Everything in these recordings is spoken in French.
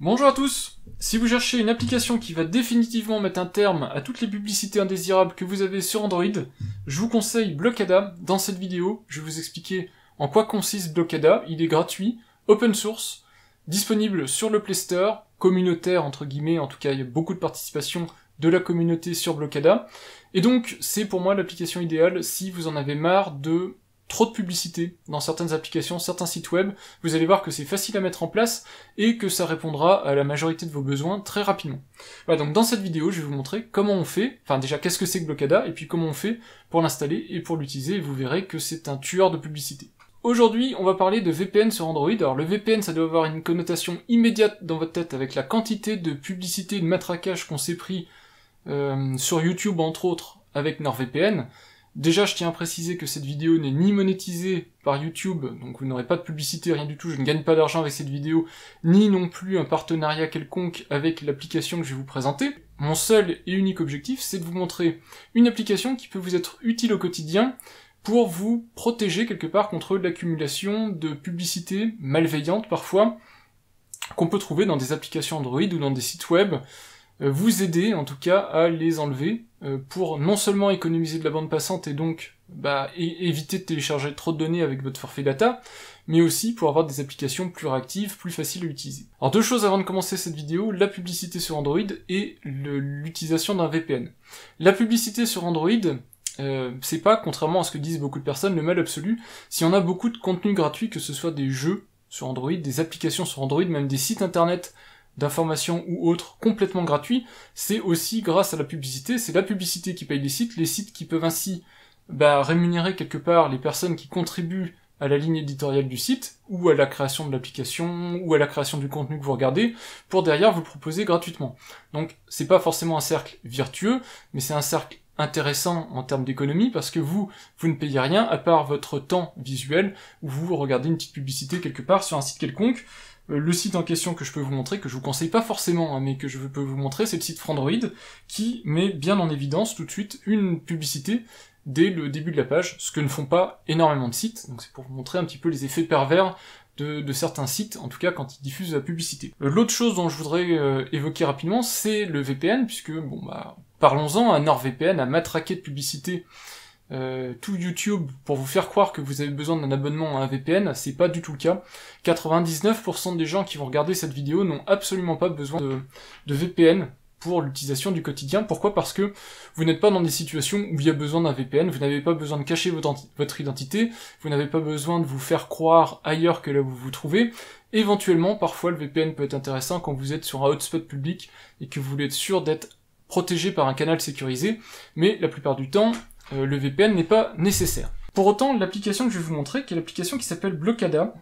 Bonjour à tous. Si vous cherchez une application qui va définitivement mettre un terme à toutes les publicités indésirables que vous avez sur Android, je vous conseille Blockada. Dans cette vidéo, je vais vous expliquer en quoi consiste Blockada. Il est gratuit, open source, disponible sur le Play Store, communautaire entre guillemets, en tout cas il y a beaucoup de participation de la communauté sur Blockada. Et donc c'est pour moi l'application idéale si vous en avez marre de trop de publicité dans certaines applications, certains sites web. Vous allez voir que c'est facile à mettre en place et que ça répondra à la majorité de vos besoins très rapidement. Voilà, donc dans cette vidéo, je vais vous montrer comment on fait, enfin déjà qu'est-ce que c'est que Blockada, et puis comment on fait pour l'installer et pour l'utiliser, et vous verrez que c'est un tueur de publicité. Aujourd'hui, on va parler de VPN sur Android. Alors le VPN, ça doit avoir une connotation immédiate dans votre tête avec la quantité de publicité, de matraquage qu'on s'est pris sur YouTube entre autres avec NordVPN. Déjà, je tiens à préciser que cette vidéo n'est ni monétisée par YouTube, donc vous n'aurez pas de publicité, rien du tout, je ne gagne pas d'argent avec cette vidéo, ni non plus un partenariat quelconque avec l'application que je vais vous présenter. Mon seul et unique objectif, c'est de vous montrer une application qui peut vous être utile au quotidien pour vous protéger quelque part contre l'accumulation de publicités malveillantes parfois, qu'on peut trouver dans des applications Android ou dans des sites web, vous aider en tout cas à les enlever pour non seulement économiser de la bande passante et donc éviter de télécharger trop de données avec votre forfait data, mais aussi pour avoir des applications plus réactives, plus faciles à utiliser. Alors deux choses avant de commencer cette vidéo, la publicité sur Android et l'utilisation d'un VPN. La publicité sur Android, c'est pas, contrairement à ce que disent beaucoup de personnes, le mal absolu. Si on a beaucoup de contenu gratuit, que ce soit des jeux sur Android, des applications sur Android, même des sites internet d'informations ou autres complètement gratuits, c'est aussi grâce à la publicité, c'est la publicité qui paye les sites qui peuvent ainsi rémunérer quelque part les personnes qui contribuent à la ligne éditoriale du site, ou à la création de l'application, ou à la création du contenu que vous regardez, pour derrière vous le proposer gratuitement. Donc c'est pas forcément un cercle vertueux, mais c'est un cercle intéressant en termes d'économie, parce que vous ne payez rien à part votre temps visuel, où vous regardez une petite publicité quelque part sur un site quelconque. Le site en question que je peux vous montrer, que je vous conseille pas forcément, mais que je peux vous montrer, c'est le site Frandroid, qui met bien en évidence tout de suite une publicité dès le début de la page, ce que ne font pas énormément de sites, donc c'est pour vous montrer un petit peu les effets pervers de certains sites, en tout cas quand ils diffusent la publicité. L'autre chose dont je voudrais évoquer rapidement, c'est le VPN, puisque, parlons-en, un NordVPN a matraqué de publicité tout YouTube pour vous faire croire que vous avez besoin d'un abonnement à un VPN, c'est pas du tout le cas. 99% des gens qui vont regarder cette vidéo n'ont absolument pas besoin de VPN pour l'utilisation du quotidien. Pourquoi ? Parce que vous n'êtes pas dans des situations où il y a besoin d'un VPN, vous n'avez pas besoin de cacher votre identité, vous n'avez pas besoin de vous faire croire ailleurs que là où vous vous trouvez. Éventuellement, parfois le VPN peut être intéressant quand vous êtes sur un hotspot public et que vous voulez être sûr d'être protégé par un canal sécurisé, mais la plupart du temps, le VPN n'est pas nécessaire. Pour autant, l'application que je vais vous montrer, qui est l'application qui s'appelle Blockada,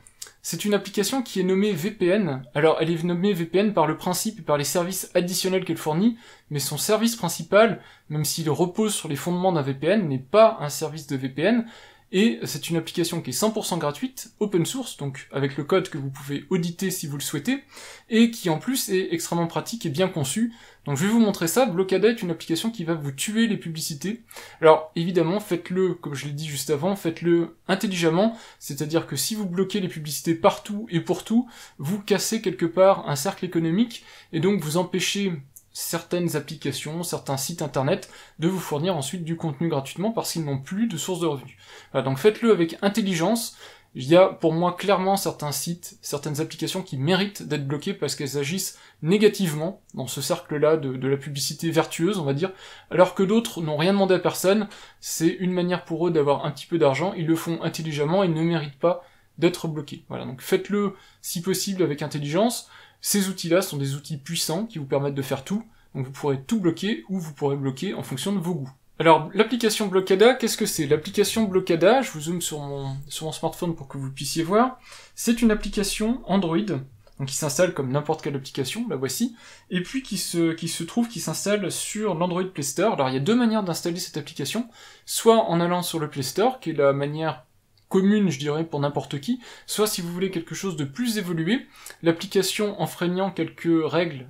c'est une application qui est nommée VPN. Alors, elle est nommée VPN par le principe et par les services additionnels qu'elle fournit, mais son service principal, même s'il repose sur les fondements d'un VPN, n'est pas un service de VPN, et c'est une application qui est 100% gratuite, open source, donc avec le code que vous pouvez auditer si vous le souhaitez, et qui en plus est extrêmement pratique et bien conçue. Donc je vais vous montrer ça. Blockada est une application qui va vous tuer les publicités. Alors évidemment, faites-le, comme je l'ai dit juste avant, faites-le intelligemment, c'est-à-dire que si vous bloquez les publicités partout et pour tout, vous cassez quelque part un cercle économique, et donc vous empêchez certaines applications, certains sites internet, de vous fournir ensuite du contenu gratuitement parce qu'ils n'ont plus de source de revenus. Voilà, donc faites-le avec intelligence. Il y a pour moi clairement certains sites, certaines applications qui méritent d'être bloquées parce qu'elles agissent négativement dans ce cercle-là de la publicité vertueuse, on va dire, alors que d'autres n'ont rien demandé à personne, c'est une manière pour eux d'avoir un petit peu d'argent, ils le font intelligemment et ne méritent pas d'être bloqués. Voilà, donc faites-le si possible avec intelligence. Ces outils-là sont des outils puissants qui vous permettent de faire tout, donc vous pourrez tout bloquer ou vous pourrez bloquer en fonction de vos goûts. Alors, l'application Blockada, qu'est-ce que c'est ? L'application Blockada, je vous zoome sur mon smartphone pour que vous puissiez voir, c'est une application Android, donc qui s'installe comme n'importe quelle application, la voici, et puis qui s'installe sur l'Android Play Store. Alors, il y a deux manières d'installer cette application, soit en allant sur le Play Store, qui est la manière commune, je dirais, pour n'importe qui, soit si vous voulez quelque chose de plus évolué, l'application enfreignant quelques règles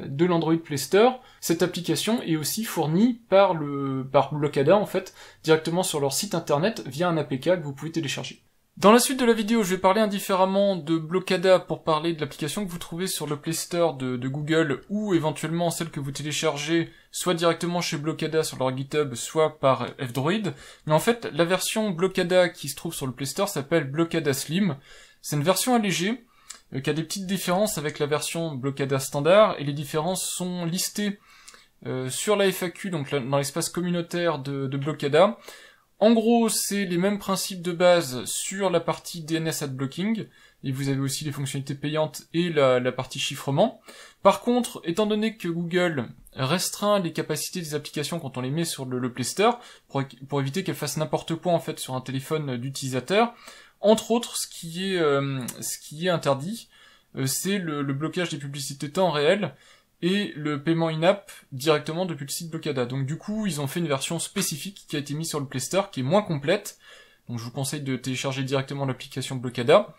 de l'Android Play Store, cette application est aussi fournie par Blockada, en fait, directement sur leur site internet, via un APK que vous pouvez télécharger. Dans la suite de la vidéo, je vais parler indifféremment de Blockada pour parler de l'application que vous trouvez sur le Play Store de Google ou éventuellement celle que vous téléchargez soit directement chez Blockada sur leur GitHub, soit par F-Droid. Mais en fait, la version Blockada qui se trouve sur le Play Store s'appelle Blockada Slim. C'est une version allégée qui a des petites différences avec la version Blockada standard et les différences sont listées sur la FAQ, donc dans l'espace communautaire de Blockada. En gros, c'est les mêmes principes de base sur la partie DNS ad blocking, et vous avez aussi les fonctionnalités payantes et la partie chiffrement. Par contre, étant donné que Google restreint les capacités des applications quand on les met sur le Play Store, pour éviter qu'elles fassent n'importe quoi en fait sur un téléphone d'utilisateur, entre autres, ce qui est interdit, c'est le blocage des publicités temps réel, et le paiement in-app directement depuis le site Blockada. Donc du coup, ils ont fait une version spécifique qui a été mise sur le Play Store, qui est moins complète. Donc je vous conseille de télécharger directement l'application Blockada,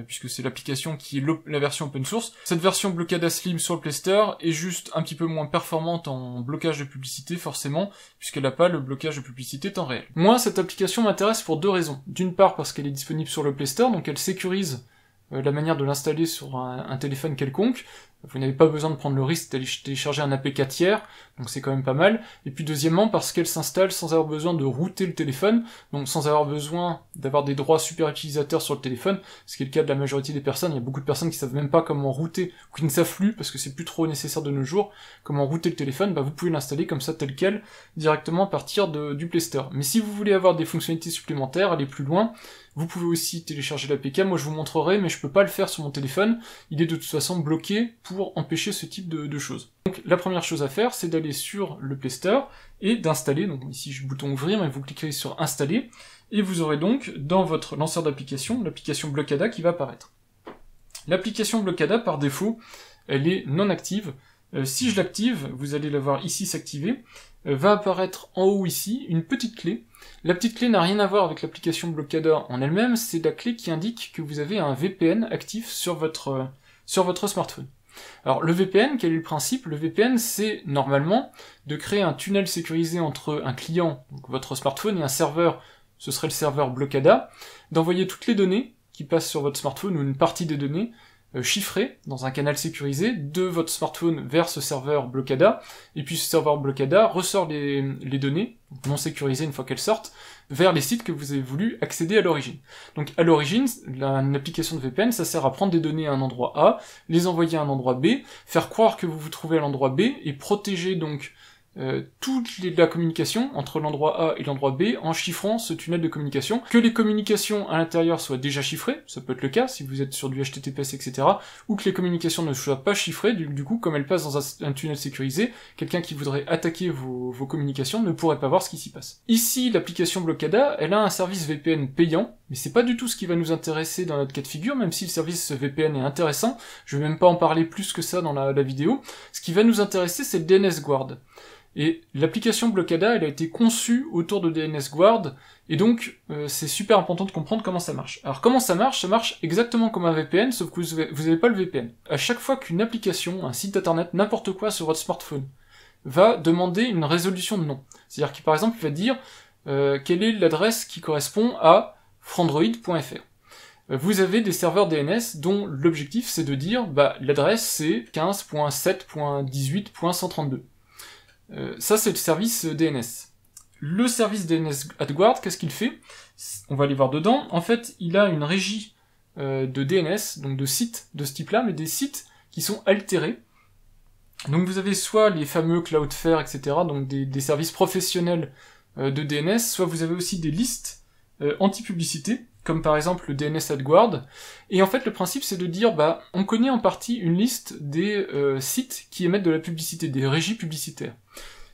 puisque c'est l'application qui est la version open source. Cette version Blockada Slim sur le Play Store est juste un petit peu moins performante en blocage de publicité, forcément, puisqu'elle n'a pas le blocage de publicité temps réel. Moi, cette application m'intéresse pour deux raisons. D'une part, parce qu'elle est disponible sur le Play Store, donc elle sécurise la manière de l'installer sur un téléphone quelconque. Vous n'avez pas besoin de prendre le risque d'aller télécharger un APK tiers, donc c'est quand même pas mal. Et puis deuxièmement, parce qu'elle s'installe sans avoir besoin de router le téléphone, donc sans avoir besoin d'avoir des droits super utilisateurs sur le téléphone, ce qui est le cas de la majorité des personnes. Il y a beaucoup de personnes qui savent même pas comment router, ou qui ne savent plus, parce que c'est plus trop nécessaire de nos jours, comment router le téléphone. Bah vous pouvez l'installer comme ça, tel quel, directement à partir du Play Store. Mais si vous voulez avoir des fonctionnalités supplémentaires, aller plus loin, vous pouvez aussi télécharger l'APK, moi je vous montrerai, mais je peux pas le faire sur mon téléphone, il est de toute façon bloqué pour empêcher ce type de choses. Donc la première chose à faire, c'est d'aller sur le Play Store et d'installer, donc ici je bouton ouvrir, et vous cliquez sur installer, et vous aurez donc dans votre lanceur d'application, l'application Blockada qui va apparaître. L'application Blockada, par défaut, elle est non active. Si je l'active, vous allez la voir ici s'activer, va apparaître en haut ici une petite clé. La petite clé n'a rien à voir avec l'application Blockada en elle-même, c'est la clé qui indique que vous avez un VPN actif sur votre smartphone. Alors le VPN, quel est le principe? Le VPN, c'est normalement de créer un tunnel sécurisé entre un client, donc votre smartphone, et un serveur, ce serait le serveur Blockada, d'envoyer toutes les données qui passent sur votre smartphone, ou une partie des données, chiffré dans un canal sécurisé de votre smartphone vers ce serveur Blockada, et puis ce serveur Blockada ressort les données, non sécurisées une fois qu'elles sortent, vers les sites que vous avez voulu accéder à l'origine. Donc à l'origine, une application de VPN, ça sert à prendre des données à un endroit A, les envoyer à un endroit B, faire croire que vous vous trouvez à l'endroit B, et protéger donc toute la communication entre l'endroit A et l'endroit B en chiffrant ce tunnel de communication, que les communications à l'intérieur soient déjà chiffrées, ça peut être le cas si vous êtes sur du HTTPS, etc., ou que les communications ne soient pas chiffrées, du coup, comme elles passent dans un tunnel sécurisé, quelqu'un qui voudrait attaquer vos communications ne pourrait pas voir ce qui s'y passe. Ici, l'application Blockada, elle a un service VPN payant, mais c'est pas du tout ce qui va nous intéresser dans notre cas de figure, même si le service VPN est intéressant, je vais même pas en parler plus que ça dans la vidéo. Ce qui va nous intéresser, c'est le DNS Guard. Et l'application Blockada, elle a été conçue autour de DNS Guard, et donc c'est super important de comprendre comment ça marche. Alors comment ça marche exactement comme un VPN, sauf que vous n'avez pas le VPN. À chaque fois qu'une application, un site internet, n'importe quoi sur votre smartphone, va demander une résolution de nom, c'est-à-dire qu'il par exemple va dire quelle est l'adresse qui correspond à frandroid.fr. Vous avez des serveurs DNS dont l'objectif c'est de dire l'adresse c'est 15.7.18.132. Ça, c'est le service DNS. Le service DNS AdGuard, qu'est-ce qu'il fait? On va aller voir dedans. En fait, il a une régie de DNS, donc de sites de ce type-là, mais des sites qui sont altérés. Donc vous avez soit les fameux Cloudflare, etc., donc des services professionnels de DNS, soit vous avez aussi des listes anti-publicité, comme par exemple le DNS AdGuard. Et en fait, le principe, c'est de dire, on connaît en partie une liste des sites qui émettent de la publicité, des régies publicitaires.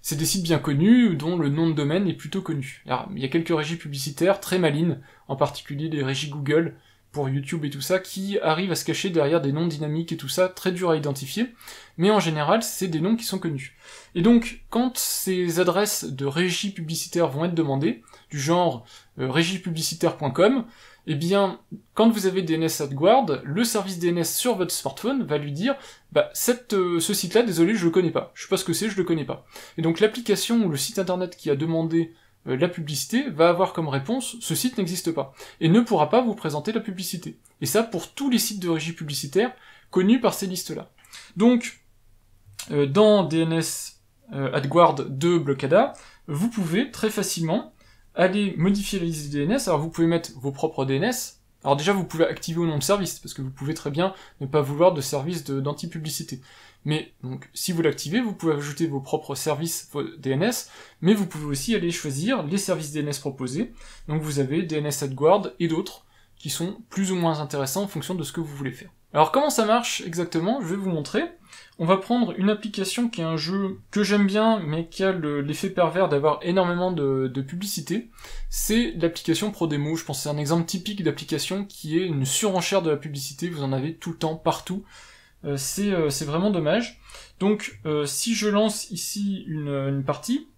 C'est des sites bien connus, dont le nom de domaine est plutôt connu. Alors, il y a quelques régies publicitaires très malines, en particulier les régies Google, pour YouTube et tout ça, qui arrivent à se cacher derrière des noms dynamiques et tout ça, très dur à identifier, mais en général, c'est des noms qui sont connus. Et donc, quand ces adresses de régies publicitaires vont être demandées, du genre régiepublicitaire.com, eh bien, quand vous avez DNS AdGuard, le service DNS sur votre smartphone va lui dire ce site-là, désolé, je le connais pas. Je sais pas ce que c'est, je le connais pas. Et donc l'application ou le site internet qui a demandé la publicité va avoir comme réponse « ce site n'existe pas » et ne pourra pas vous présenter la publicité. Et ça pour tous les sites de régie publicitaire connus par ces listes-là. Donc, dans DNS AdGuard de Blockada, vous pouvez très facilement aller modifier la liste des DNS. Alors vous pouvez mettre vos propres DNS. Alors déjà, vous pouvez activer ou non le service, parce que vous pouvez très bien ne pas vouloir de service d'anti-publicité. Mais donc, si vous l'activez, vous pouvez ajouter vos propres services vos DNS, mais vous pouvez aussi aller choisir les services DNS proposés. Donc vous avez DNS AdGuard et d'autres qui sont plus ou moins intéressants en fonction de ce que vous voulez faire. Alors comment ça marche exactement? Je vais vous montrer. On va prendre une application qui est un jeu que j'aime bien, mais qui a l'effet pervers d'avoir énormément de publicité. C'est l'application ProDemo. Je pense que c'est un exemple typique d'application qui est une surenchère de la publicité. Vous en avez tout le temps, partout. C'est vraiment dommage. Donc si je lance ici une partie,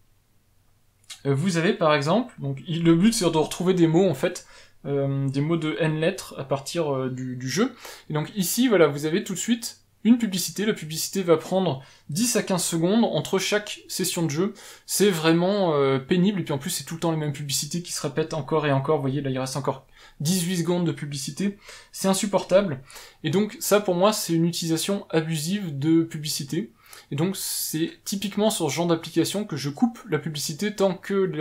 vous avez par exemple, donc le but c'est de retrouver des mots en fait, des mots de n lettres à partir du jeu. Et donc ici, voilà, vous avez tout de suite une publicité. La publicité va prendre 10 à 15 secondes entre chaque session de jeu. C'est vraiment pénible, et puis en plus c'est tout le temps les mêmes publicités qui se répètent encore et encore. Vous voyez, là il reste encore 18 secondes de publicité. C'est insupportable. Et donc ça pour moi c'est une utilisation abusive de publicité. Et donc c'est typiquement sur ce genre d'application que je coupe la publicité tant que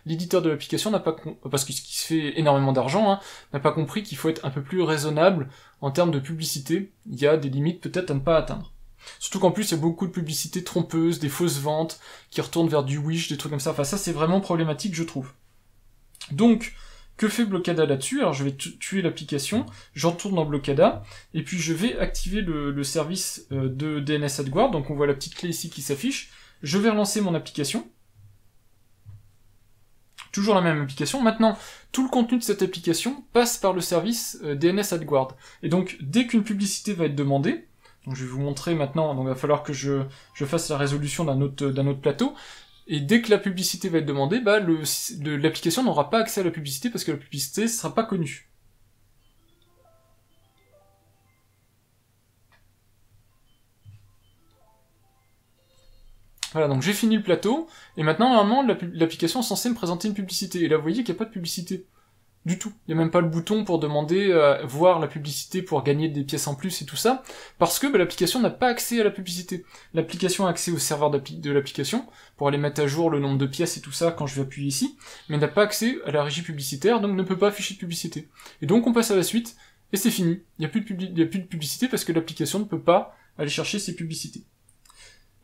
l'éditeur de l'application n'a pas parce qu'il se fait énormément d'argent, hein, n'a pas compris qu'il faut être un peu plus raisonnable en termes de publicité. Il y a des limites peut-être à ne pas atteindre. Surtout qu'en plus il y a beaucoup de publicités trompeuses, des fausses ventes qui retournent vers du Wish, des trucs comme ça. Enfin ça c'est vraiment problématique je trouve. Donc que fait Blockada là-dessus? Alors je vais tuer l'application, je retourne dans Blockada, et puis je vais activer le service de DNS AdGuard, donc on voit la petite clé ici qui s'affiche. Je vais relancer mon application. Toujours la même application. Maintenant, tout le contenu de cette application passe par le service DNS AdGuard. Et donc, dès qu'une publicité va être demandée, donc je vais vous montrer maintenant, donc il va falloir que je fasse la résolution d'un autre plateau, et dès que la publicité va être demandée, bah l'application n'aura pas accès à la publicité parce que la publicité ne sera pas connue. Voilà, donc j'ai fini le plateau, et maintenant, normalement, l'application est censée me présenter une publicité. Et là, vous voyez qu'il n'y a pas de publicité. Du tout. Il n'y a même pas le bouton pour demander à voir la publicité pour gagner des pièces en plus et tout ça, parce que l'application n'a pas accès à la publicité. L'application a accès au serveur de l'application, pour aller mettre à jour le nombre de pièces et tout ça quand je vais appuyer ici, mais n'a pas accès à la régie publicitaire, donc ne peut pas afficher de publicité. Et donc on passe à la suite, et c'est fini. Il n'y a plus de publicité parce que l'application ne peut pas aller chercher ses publicités.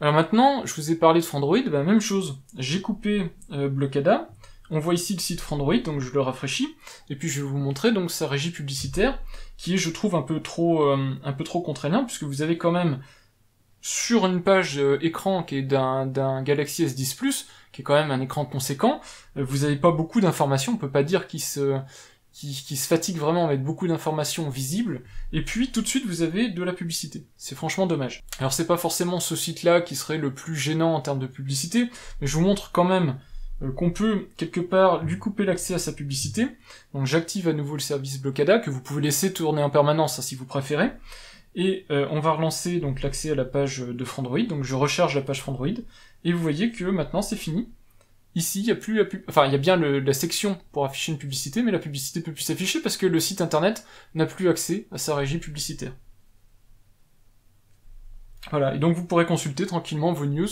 Alors maintenant, je vous ai parlé de Frandroid, bah, même chose. J'ai coupé Blockada. On voit ici le site Frandroid, donc je le rafraîchis, et puis je vais vous montrer donc sa régie publicitaire, qui est, je trouve, un peu trop contraignant, puisque vous avez quand même, sur une page écran qui est d'un Galaxy S10+, qui est quand même un écran conséquent, vous n'avez pas beaucoup d'informations, on peut pas dire qu'il se fatigue vraiment avec beaucoup d'informations visibles, et puis tout de suite vous avez de la publicité. C'est franchement dommage. Alors c'est pas forcément ce site-là qui serait le plus gênant en termes de publicité, mais je vous montre quand même qu'on peut, quelque part, lui couper l'accès à sa publicité. Donc j'active à nouveau le service Blockada, que vous pouvez laisser tourner en permanence, hein, si vous préférez. Et on va relancer donc l'accès à la page de Frandroid, donc je recharge la page Frandroid, et vous voyez que maintenant c'est fini. Ici, il y a plus enfin, il y a bien la section pour afficher une publicité, mais la publicité peut plus s'afficher parce que le site internet n'a plus accès à sa régie publicitaire. Voilà, et donc vous pourrez consulter tranquillement vos news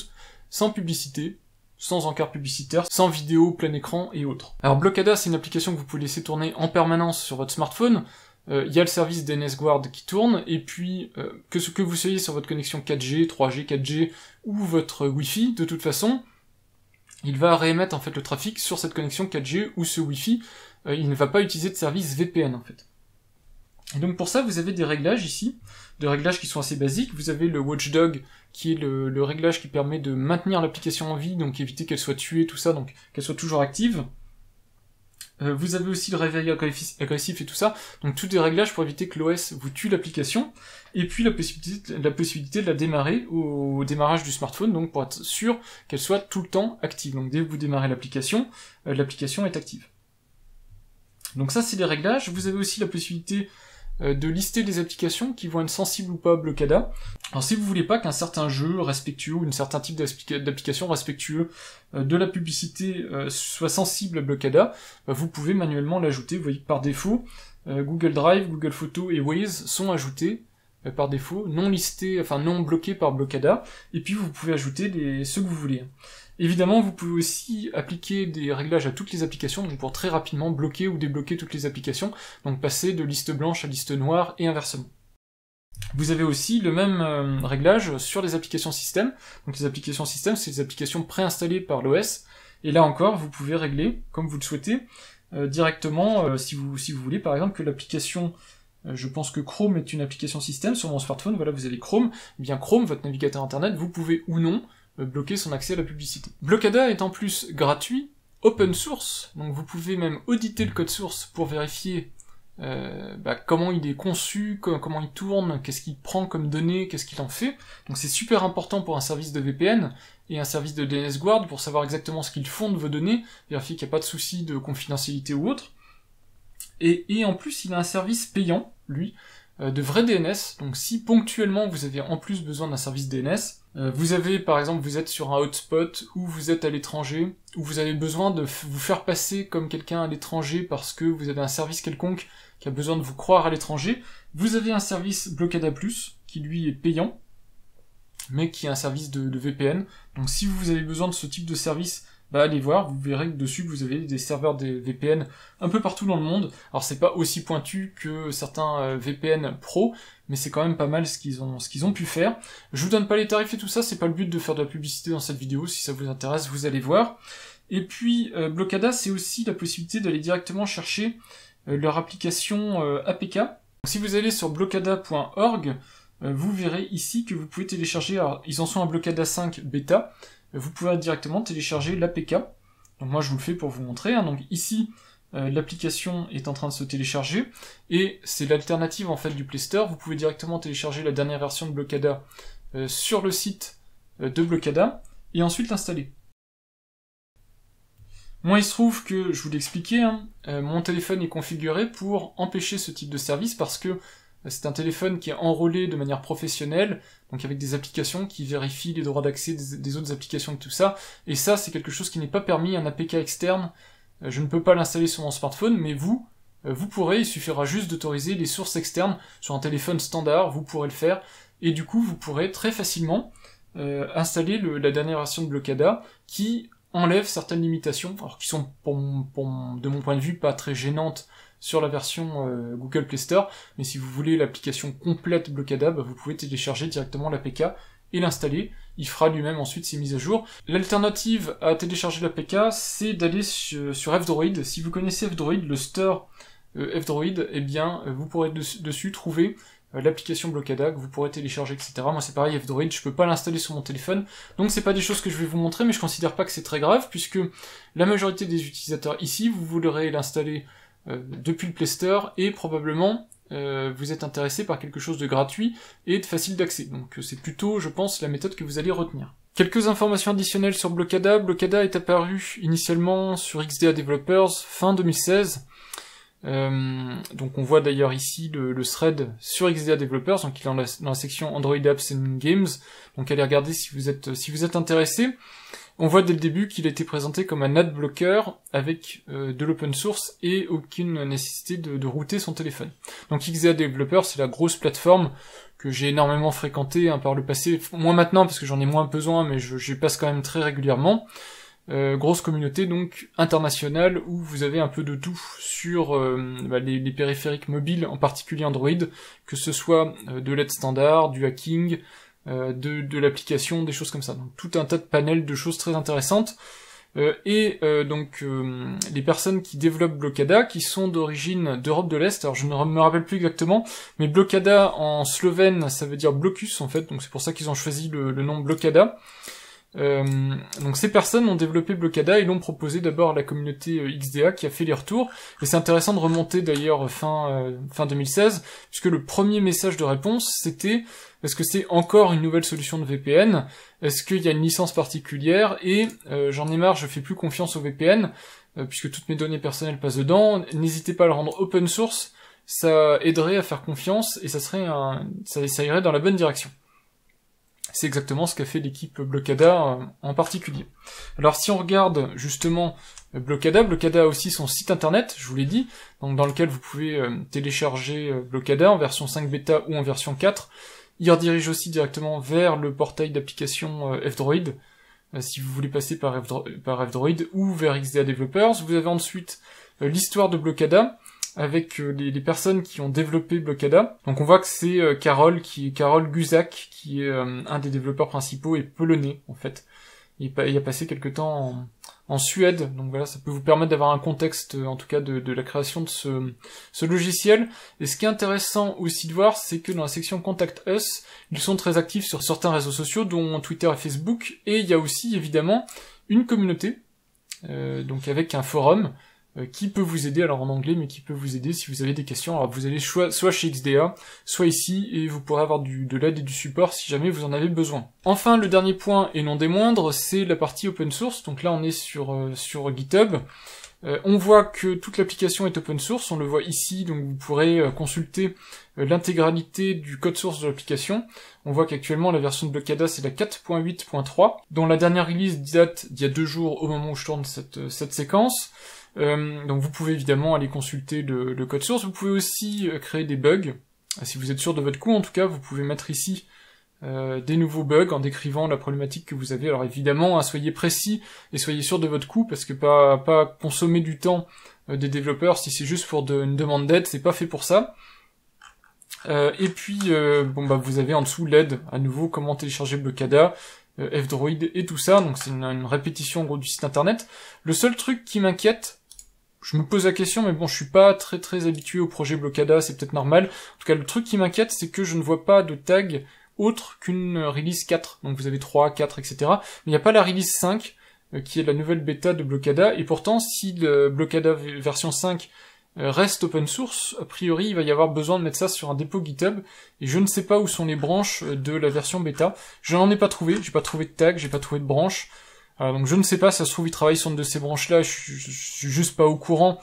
sans publicité, sans encart publicitaire, sans vidéo, plein écran et autres. Alors Blockada, c'est une application que vous pouvez laisser tourner en permanence sur votre smartphone. Il y a le service DNS Guard qui tourne, et puis que vous soyez sur votre connexion 4G, 3G, 4G ou votre Wi-Fi, de toute façon, il va réémettre en fait le trafic sur cette connexion 4G ou ce Wi-Fi. Il ne va pas utiliser de service VPN en fait. Et donc pour ça, vous avez des réglages ici, des réglages qui sont assez basiques. Vous avez le Watchdog, qui est le réglage qui permet de maintenir l'application en vie, donc éviter qu'elle soit tuée, tout ça, donc qu'elle soit toujours active. Vous avez aussi le réveil agressif et tout ça, donc tous des réglages pour éviter que l'OS vous tue l'application, et puis la possibilité de la démarrer au démarrage du smartphone, donc pour être sûr qu'elle soit tout le temps active. Donc dès que vous démarrez l'application est active. Donc ça c'est les réglages. Vous avez aussi la possibilité de lister les applications qui vont être sensibles ou pas à Blockada. Alors si vous voulez pas qu'un certain jeu respectueux ou un certain type d'application respectueux de la publicité soit sensible à Blockada, vous pouvez manuellement l'ajouter. Vous voyez que par défaut, Google Drive, Google Photos et Waze sont ajoutés par défaut, non listés, enfin non bloqués par Blockada, et puis vous pouvez ajouter ceux que vous voulez. Évidemment, vous pouvez aussi appliquer des réglages à toutes les applications, donc pour très rapidement bloquer ou débloquer toutes les applications, donc passer de liste blanche à liste noire et inversement. Vous avez aussi le même réglage sur les applications système. Donc les applications système, c'est les applications préinstallées par l'OS, et là encore, vous pouvez régler, comme vous le souhaitez, directement, si vous voulez, par exemple, que l'application, je pense que Chrome est une application système sur mon smartphone, voilà, vous avez Chrome, eh bien Chrome, votre navigateur internet, vous pouvez ou non bloquer son accès à la publicité. Blockada est en plus gratuit, open source, donc vous pouvez même auditer le code source pour vérifier comment il est conçu, comment il tourne, qu'est-ce qu'il prend comme données, qu'est-ce qu'il en fait. Donc c'est super important pour un service de VPN et un service de DNSGuard pour savoir exactement ce qu'ils font de vos données, vérifier qu'il n'y a pas de souci de confidentialité ou autre. Et en plus, il a un service payant, lui, de vrai DNS. Donc si ponctuellement vous avez en plus besoin d'un service DNS, vous avez par exemple, vous êtes sur un hotspot, ou vous êtes à l'étranger, ou vous avez besoin de vous faire passer comme quelqu'un à l'étranger parce que vous avez un service quelconque qui a besoin de vous croire à l'étranger, vous avez un service Blockada+, qui lui est payant, mais qui est un service de VPN. Donc si vous avez besoin de ce type de service, allez voir, vous verrez que dessus vous avez des serveurs des VPN un peu partout dans le monde. Alors c'est pas aussi pointu que certains VPN pro, mais c'est quand même pas mal ce qu'ils ont pu faire. Je vous donne pas les tarifs et tout ça, c'est pas le but de faire de la publicité dans cette vidéo, si ça vous intéresse, vous allez voir. Et puis Blockada, c'est aussi la possibilité d'aller directement chercher leur application APK. Donc, si vous allez sur blockada.org, vous verrez ici que vous pouvez télécharger, alors ils en sont à Blockada 5 bêta, vous pouvez directement télécharger l'APK. Donc moi je vous le fais pour vous montrer, hein. Donc ici, l'application est en train de se télécharger, et c'est l'alternative en fait du Play Store. Vous pouvez directement télécharger la dernière version de Blockada sur le site de Blockada, et ensuite l'installer. Moi il se trouve que, je vous l'ai expliqué, hein, mon téléphone est configuré pour empêcher ce type de service, parce que c'est un téléphone qui est enrôlé de manière professionnelle, donc avec des applications qui vérifient les droits d'accès des autres applications et tout ça, et ça c'est quelque chose qui n'est pas permis, un APK externe, je ne peux pas l'installer sur mon smartphone, mais vous pourrez, il suffira juste d'autoriser les sources externes sur un téléphone standard, vous pourrez le faire, et du coup vous pourrez très facilement installer la dernière version de Blockada, qui enlève certaines limitations, alors qui sont de mon point de vue pas très gênantes sur la version Google Play Store, mais si vous voulez l'application complète Blockada, vous pouvez télécharger directement l'APK et l'installer, il fera lui-même ensuite ses mises à jour. L'alternative à télécharger l'APK, c'est d'aller sur F-Droid. Si vous connaissez F-Droid, le store F-Droid, eh bien vous pourrez dessus trouver l'application Blockada que vous pourrez télécharger, etc. Moi c'est pareil, F-Droid, je peux pas l'installer sur mon téléphone, donc c'est pas des choses que je vais vous montrer, mais je considère pas que c'est très grave, puisque la majorité des utilisateurs ici, vous voudrez l'installer depuis le Play Store, et probablement vous êtes intéressé par quelque chose de gratuit et de facile d'accès. Donc c'est plutôt, je pense, la méthode que vous allez retenir. Quelques informations additionnelles sur Blockada. Blockada est apparu initialement sur XDA Developers fin 2016. Donc on voit d'ailleurs ici le thread sur XDA Developers, donc il est dans la section Android Apps and Games, donc allez regarder si vous êtes intéressé. On voit dès le début qu'il a été présenté comme un ad blocker avec de l'open source et aucune nécessité de router son téléphone. Donc XDA Developers, c'est la grosse plateforme que j'ai énormément fréquentée par le passé, moins maintenant parce que j'en ai moins besoin, mais j'y passe quand même très régulièrement. Grosse communauté donc internationale où vous avez un peu de tout sur les périphériques mobiles, en particulier Android, que ce soit de l'aide standard, du hacking, de l'application, des choses comme ça. Donc tout un tas de panels de choses très intéressantes. Donc les personnes qui développent Blockada, qui sont d'origine d'Europe de l'Est, alors je ne me rappelle plus exactement, mais Blockada en slovène ça veut dire blocus en fait, donc c'est pour ça qu'ils ont choisi le nom Blockada. Donc ces personnes ont développé Blockada et l'ont proposé d'abord à la communauté XDA qui a fait les retours, et c'est intéressant de remonter d'ailleurs fin 2016, puisque le premier message de réponse c'était: est-ce que c'est encore une nouvelle solution de VPN? Est-ce qu'il y a une licence particulière? Et j'en ai marre, je fais plus confiance au VPN, puisque toutes mes données personnelles passent dedans, n'hésitez pas à le rendre open source. ça aiderait à faire confiance et ça irait dans la bonne direction. C'est exactement ce qu'a fait l'équipe Blockada en particulier. Alors si on regarde justement Blockada a aussi son site internet, je vous l'ai dit, donc dans lequel vous pouvez télécharger Blockada en version 5 bêta ou en version 4. Il redirige aussi directement vers le portail d'application F-Droid, si vous voulez passer par F-Droid ou vers XDA Developers. Vous avez ensuite l'histoire de Blockada, avec les personnes qui ont développé Blockada. Donc on voit que c'est Karol Guzak, qui est un des développeurs principaux et polonais en fait. Il a passé quelque temps en Suède, donc voilà, ça peut vous permettre d'avoir un contexte en tout cas de la création de ce logiciel. Et ce qui est intéressant aussi de voir, c'est que dans la section Contact Us, ils sont très actifs sur certains réseaux sociaux, dont Twitter et Facebook, et il y a aussi évidemment une communauté, donc avec un forum, qui peut vous aider, alors en anglais, mais qui peut vous aider si vous avez des questions. Alors vous allez soit chez XDA, soit ici, et vous pourrez avoir de l'aide et du support si jamais vous en avez besoin. Enfin, le dernier point, et non des moindres, c'est la partie open source. Donc là, on est sur GitHub. On voit que toute l'application est open source, on le voit ici, donc vous pourrez consulter l'intégralité du code source de l'application. On voit qu'actuellement la version de Blockada c'est la 4.8.3, dont la dernière release date d'il y a 2 jours au moment où je tourne cette séquence. Donc vous pouvez évidemment aller consulter le code source, vous pouvez aussi créer des bugs, si vous êtes sûr de votre coup en tout cas, vous pouvez mettre ici des nouveaux bugs en décrivant la problématique que vous avez. Alors évidemment, soyez précis et soyez sûr de votre coup, parce que pas consommer du temps des développeurs si c'est juste pour une demande d'aide, c'est pas fait pour ça. Et puis vous avez en dessous l'aide, à nouveau, comment télécharger Blockada, F-Droid et tout ça, donc c'est une répétition en gros du site internet. Le seul truc qui m'inquiète, je me pose la question, mais bon, je suis pas très habitué au projet Blockada, c'est peut-être normal. En tout cas, le truc qui m'inquiète, c'est que je ne vois pas de tag autre qu'une release 4. Donc vous avez 3, 4, etc. Mais il n'y a pas la release 5, qui est la nouvelle bêta de Blockada, et pourtant, si le Blockada version 5 reste open source, a priori, il va y avoir besoin de mettre ça sur un dépôt GitHub, et je ne sais pas où sont les branches de la version bêta. Je n'en ai pas trouvé, j'ai pas trouvé de tag, j'ai pas trouvé de branche. Donc je ne sais pas, ça se trouve il travaille sur une de ces branches-là, je suis juste pas au courant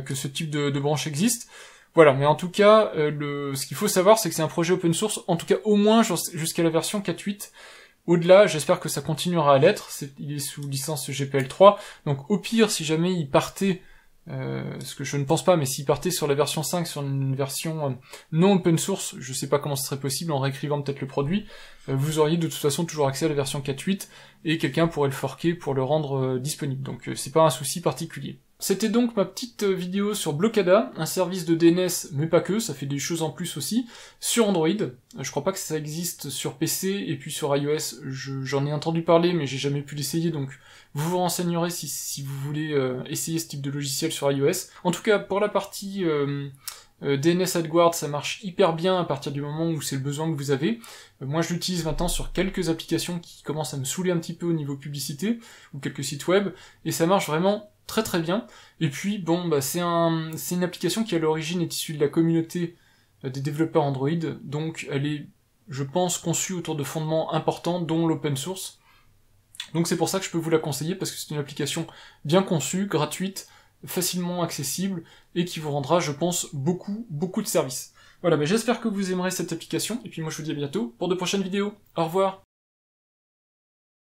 que ce type de branche existe. Voilà, mais en tout cas, ce qu'il faut savoir, c'est que c'est un projet open source, en tout cas au moins jusqu'à la version 4.8. Au-delà, j'espère que ça continuera à l'être, il est sous licence GPL 3, donc au pire, si jamais il partait, ce que je ne pense pas, mais s'il partait sur la version 5, sur une version non open source, je sais pas comment ce serait possible, en réécrivant peut-être le produit, vous auriez de toute façon toujours accès à la version 4.8, et quelqu'un pourrait le forker pour le rendre disponible, donc c'est pas un souci particulier. C'était donc ma petite vidéo sur Blockada, un service de DNS, mais pas que, ça fait des choses en plus aussi, sur Android. Je crois pas que ça existe sur PC, et puis sur iOS, j'en ai entendu parler, mais j'ai jamais pu l'essayer, donc vous vous renseignerez si vous voulez essayer ce type de logiciel sur iOS. En tout cas, pour la partie DNS AdGuard, ça marche hyper bien à partir du moment où c'est le besoin que vous avez. Moi, je l'utilise maintenant sur quelques applications qui commencent à me saouler un petit peu au niveau publicité, ou quelques sites web, et ça marche vraiment très bien. Et puis bon, c'est une application qui à l'origine est issue de la communauté des développeurs Android, donc elle est, je pense, conçue autour de fondements importants, dont l'open source. Donc c'est pour ça que je peux vous la conseiller, parce que c'est une application bien conçue, gratuite, facilement accessible, et qui vous rendra, je pense, beaucoup de services. Voilà, j'espère que vous aimerez cette application, et puis moi je vous dis à bientôt pour de prochaines vidéos. Au revoir.